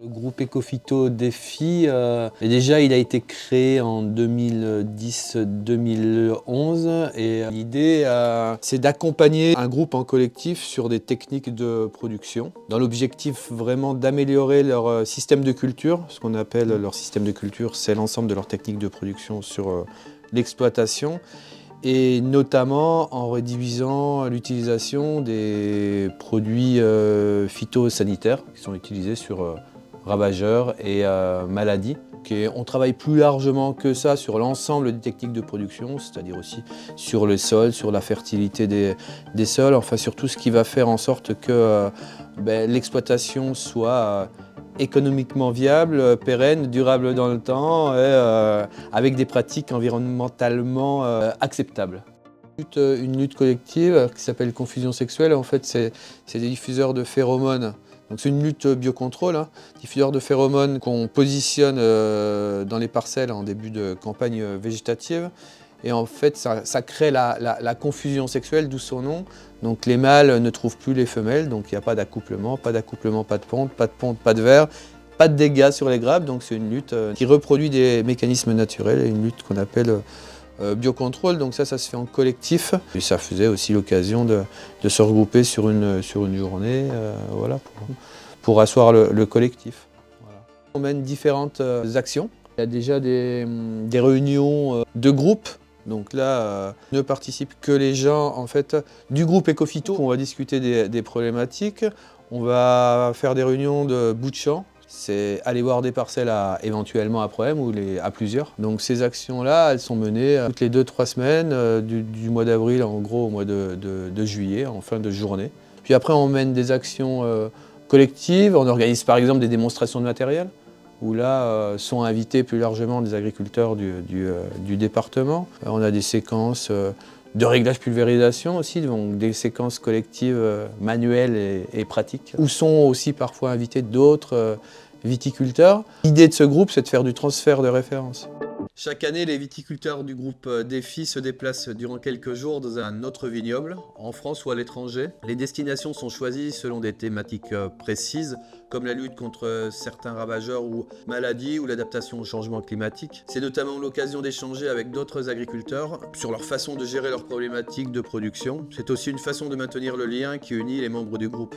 Le groupe Ecophyto Défi, déjà il a été créé en 2010-2011 et l'idée c'est d'accompagner un groupe en collectif sur des techniques de production dans l'objectif vraiment d'améliorer leur système de culture. Ce qu'on appelle leur système de culture, c'est l'ensemble de leurs techniques de production sur l'exploitation, et notamment en réduisant l'utilisation des produits phytosanitaires qui sont utilisés sur ravageurs et maladies. On travaille plus largement que ça sur l'ensemble des techniques de production, c'est-à-dire aussi sur le sol, sur la fertilité des sols, enfin sur tout ce qui va faire en sorte que l'exploitation soit économiquement viable, pérenne, durable dans le temps et avec des pratiques environnementalement acceptables. Une lutte collective qui s'appelle Confusion Sexuelle, en fait c'est des diffuseurs de phéromones. Donc c'est une lutte biocontrôle, diffuseurs de phéromones qu'on positionne dans les parcelles en début de campagne végétative. Et en fait, ça crée la confusion sexuelle, d'où son nom. Donc les mâles ne trouvent plus les femelles, donc il n'y a pas d'accouplement, pas de ponte, pas de verre, pas de dégâts sur les grappes. Donc c'est une lutte qui reproduit des mécanismes naturels et une lutte qu'on appelle biocontrôle. Donc ça se fait en collectif. Et ça faisait aussi l'occasion de se regrouper sur une journée voilà, pour asseoir le collectif. Voilà. On mène différentes actions. Il y a déjà des réunions de groupe. Donc là, ne participent que les gens en fait, du groupe Ecophyto. On va discuter des problématiques. On va faire des réunions de bout de champ. C'est aller voir des parcelles éventuellement à problème ou à plusieurs. Donc ces actions-là, elles sont menées toutes les 2-3 semaines, du mois d'avril en gros au mois de juillet, en fin de journée. Puis après, on mène des actions collectives. On organise par exemple des démonstrations de matériel, où là sont invités plus largement des agriculteurs du département. On a des séquences de réglage pulvérisation aussi, donc des séquences collectives manuelles et pratiques, où sont aussi parfois invités d'autres viticulteurs. L'idée de ce groupe, c'est de faire du transfert de références. Chaque année, les viticulteurs du groupe Défi se déplacent durant quelques jours dans un autre vignoble, en France ou à l'étranger. Les destinations sont choisies selon des thématiques précises, comme la lutte contre certains ravageurs ou maladies ou l'adaptation au changement climatique. C'est notamment l'occasion d'échanger avec d'autres agriculteurs sur leur façon de gérer leurs problématiques de production. C'est aussi une façon de maintenir le lien qui unit les membres du groupe.